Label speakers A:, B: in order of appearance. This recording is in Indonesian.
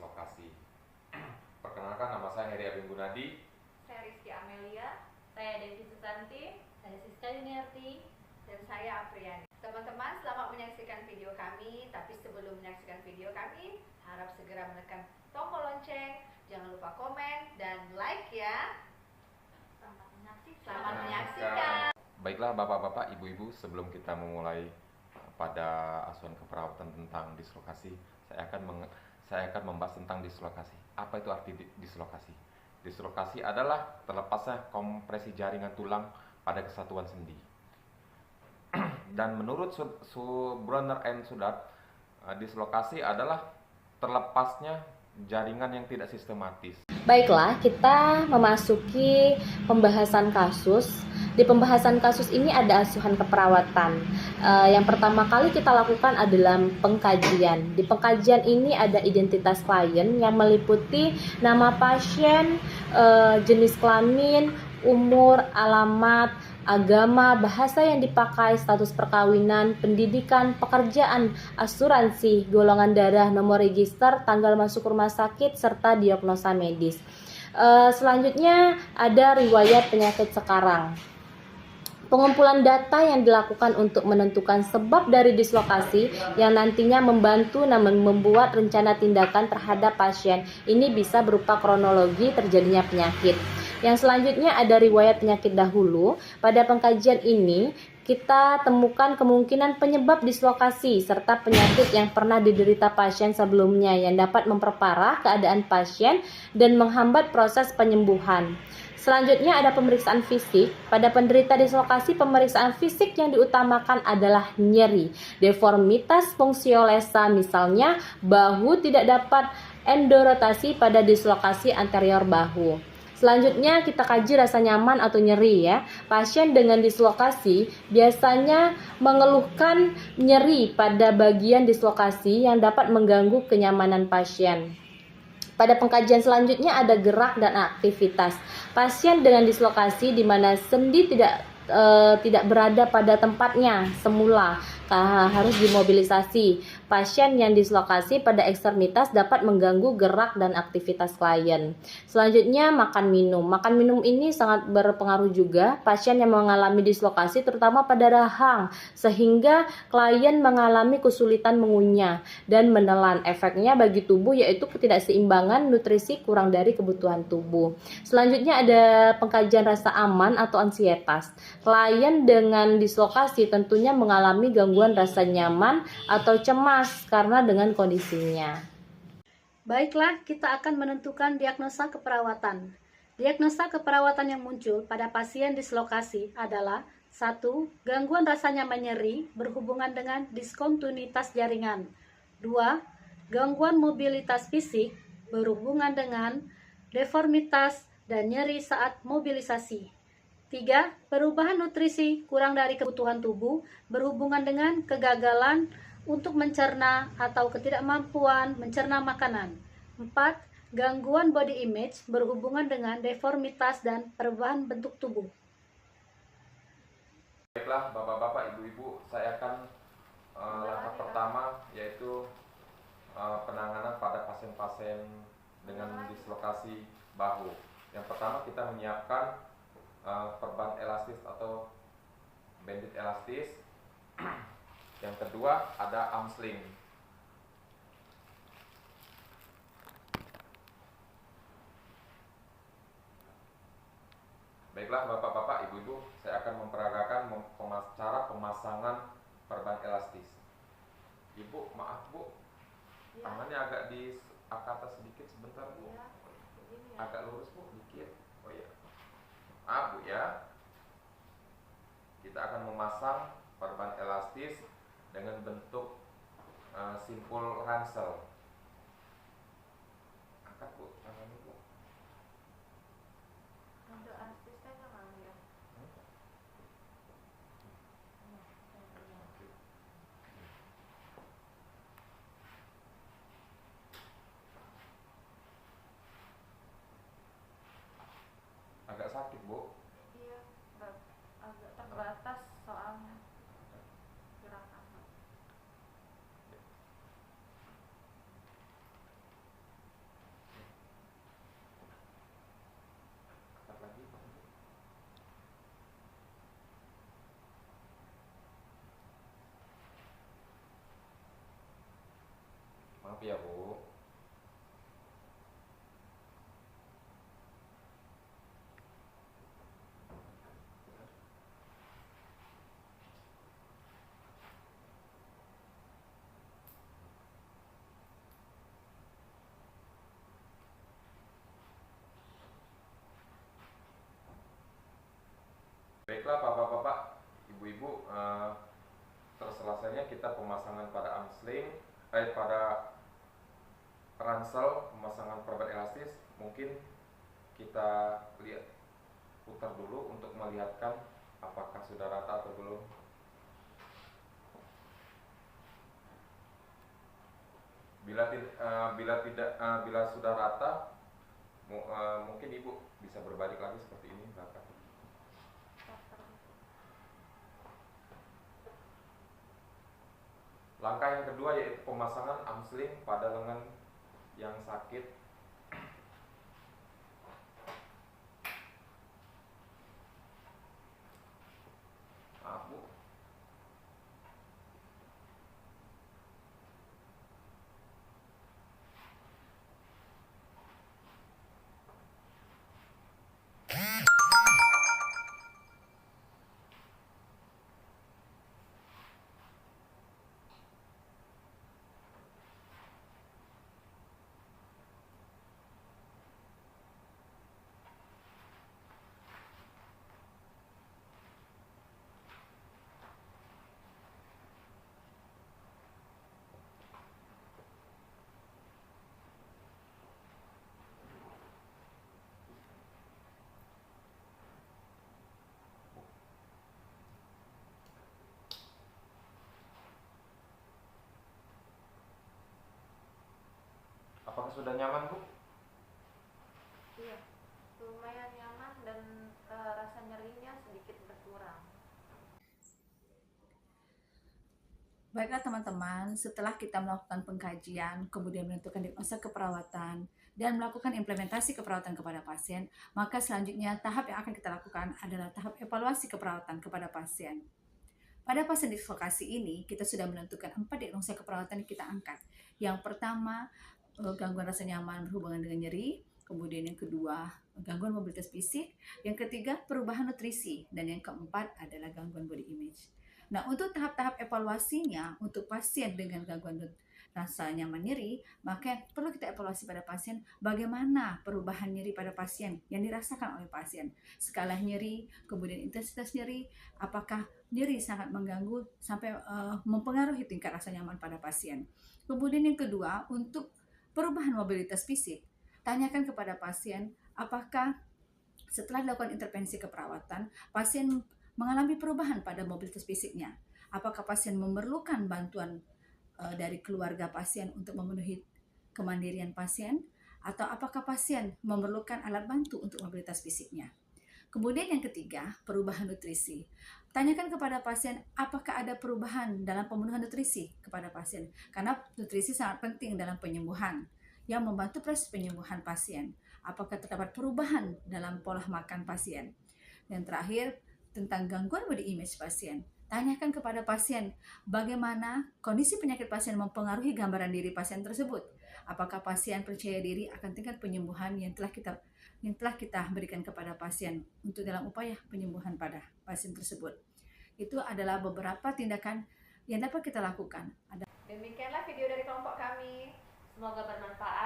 A: dislokasi. Perkenalkan, nama saya Heri Abing Gunadi.
B: Saya Rizky Amelia.
C: Saya Devi Susanti.
D: Saya Siska Yuniarti.
B: Dan saya Apriani. Teman-teman, selamat menyaksikan video kami. Tapi sebelum menyaksikan video kami, harap segera menekan tombol lonceng. Jangan lupa komen dan like ya. Selamat menyaksikan.
A: Baiklah Bapak-bapak, Ibu-ibu, sebelum kita memulai pada asuhan keperawatan tentang dislokasi, saya akan membahas tentang dislokasi. Apa itu arti dislokasi? Dislokasi adalah terlepasnya kompresi jaringan tulang pada kesatuan sendi. Dan menurut Brunner and Sudart, dislokasi adalah terlepasnya jaringan yang tidak sistematis.
D: Baiklah, kita memasuki pembahasan kasus. Di pembahasan kasus ini ada asuhan keperawatan. Yang pertama kali kita lakukan adalah pengkajian. Di pengkajian ini ada identitas klien yang meliputi nama pasien, jenis kelamin, umur, alamat, agama, bahasa yang dipakai, status perkawinan, pendidikan, pekerjaan, asuransi, golongan darah, nomor register, tanggal masuk rumah sakit, serta diagnosa medis. Selanjutnya ada riwayat penyakit sekarang. Pengumpulan data yang dilakukan untuk menentukan sebab dari dislokasi yang nantinya membantu membuat rencana tindakan terhadap pasien. Ini bisa berupa kronologi terjadinya penyakit. Yang selanjutnya ada riwayat penyakit dahulu. Pada pengkajian ini kita temukan kemungkinan penyebab dislokasi serta penyakit yang pernah diderita pasien sebelumnya yang dapat memperparah keadaan pasien dan menghambat proses penyembuhan. Selanjutnya ada pemeriksaan fisik. Pada penderita dislokasi, pemeriksaan fisik yang diutamakan adalah nyeri, deformitas fungsiolesa, misalnya bahu tidak dapat endorotasi pada dislokasi anterior bahu. Selanjutnya kita kaji rasa nyaman atau nyeri ya. Pasien dengan dislokasi biasanya mengeluhkan nyeri pada bagian dislokasi yang dapat mengganggu kenyamanan pasien. Pada pengkajian selanjutnya ada gerak dan aktivitas. Pasien dengan dislokasi di mana sendi tidak berada pada tempatnya semula harus dimobilisasi. Pasien yang dislokasi pada ekstremitas dapat mengganggu gerak dan aktivitas klien. Selanjutnya makan minum. Makan minum ini sangat berpengaruh juga. Pasien yang mengalami dislokasi terutama pada rahang sehingga klien mengalami kesulitan mengunyah dan menelan. Efeknya bagi tubuh yaitu ketidakseimbangan nutrisi kurang dari kebutuhan tubuh. Selanjutnya ada pengkajian rasa aman atau ansietas. Klien dengan dislokasi tentunya mengalami gangguan rasa nyaman atau cemas karena dengan kondisinya.
C: Baiklah, kita akan menentukan diagnosa keperawatan. Diagnosa keperawatan yang muncul pada pasien dislokasi adalah 1. Gangguan rasa nyaman nyeri berhubungan dengan diskontinuitas jaringan. 2. Gangguan mobilitas fisik berhubungan dengan deformitas dan nyeri saat mobilisasi. 3. Perubahan nutrisi kurang dari kebutuhan tubuh berhubungan dengan kegagalan untuk mencerna atau ketidakmampuan mencerna makanan. 4. Gangguan body image berhubungan dengan deformitas dan perubahan bentuk tubuh.
A: Baiklah Bapak-bapak, Ibu-ibu, saya akan langkah pertama yaitu penanganan pada pasien-pasien dengan dislokasi bahu. Yang pertama kita menyiapkan perban elastis atau bandit elastis. Yang kedua ada arm sling. Baiklah Bapak-bapak, Ibu-ibu, saya akan memperagakan cara pemasangan perban elastis. Ibu, maaf Bu, tangannya agak di atas sedikit sebentar Bu. Agak lurus Bu, dikit. Oh ya. Bu ya. Kita akan memasang perban elastis dengan bentuk simpul ransel. Angkat Bu, tangannya Bu.
B: Untuk asisten jangan ya.
A: Agak sakit Bu.
B: Iya, agak terbatas soalnya gerakan.
A: Maaf ya Bu. Baiklah Bapak-bapak, Ibu-ibu, terselesainya kita pemasangan pada pada ransel, pemasangan perban elastis. Mungkin kita lihat putar dulu untuk melihatkan apakah sudah rata atau belum. Bila sudah rata, mungkin Ibu bisa berbalik lagi seperti ini belakang. Langkah yang kedua yaitu pemasangan amsling pada lengan yang sakit. Maaf Bu. Apakah sudah nyaman Bu?
B: Iya, lumayan nyaman dan rasa nyerinya sedikit berkurang.
E: Baiklah teman-teman, setelah kita melakukan pengkajian, kemudian menentukan diagnosa keperawatan, dan melakukan implementasi keperawatan kepada pasien, maka selanjutnya tahap yang akan kita lakukan adalah tahap evaluasi keperawatan kepada pasien. Pada pasien dislokasi ini, kita sudah menentukan 4 diagnosa keperawatan yang kita angkat. Yang pertama, gangguan rasa nyaman berhubungan dengan nyeri. Kemudian yang kedua, gangguan mobilitas fisik. Yang ketiga, perubahan nutrisi. Dan yang keempat adalah gangguan body image. Nah, untuk tahap-tahap evaluasinya untuk pasien dengan gangguan rasa nyaman nyeri, maka yang perlu kita evaluasi pada pasien bagaimana perubahan nyeri pada pasien yang dirasakan oleh pasien. Skala nyeri, kemudian intensitas nyeri, apakah nyeri sangat mengganggu sampai mempengaruhi tingkat rasa nyaman pada pasien. Kemudian yang kedua, untuk perubahan mobilitas fisik, tanyakan kepada pasien apakah setelah dilakukan intervensi keperawatan, pasien mengalami perubahan pada mobilitas fisiknya. Apakah pasien memerlukan bantuan dari keluarga pasien untuk memenuhi kemandirian pasien, atau apakah pasien memerlukan alat bantu untuk mobilitas fisiknya. Kemudian yang ketiga, perubahan nutrisi. Tanyakan kepada pasien apakah ada perubahan dalam pemenuhan nutrisi kepada pasien, karena nutrisi sangat penting dalam penyembuhan yang membantu proses penyembuhan pasien. Apakah terdapat perubahan dalam pola makan pasien. Dan terakhir, tentang gangguan body image pasien. Tanyakan kepada pasien bagaimana kondisi penyakit pasien mempengaruhi gambaran diri pasien tersebut. Apakah pasien percaya diri akan tingkat penyembuhan yang telah kita berikan kepada pasien untuk dalam upaya penyembuhan pada pasien tersebut. Itu adalah beberapa tindakan yang dapat kita lakukan.
B: Demikianlah video dari kelompok kami. Semoga bermanfaat.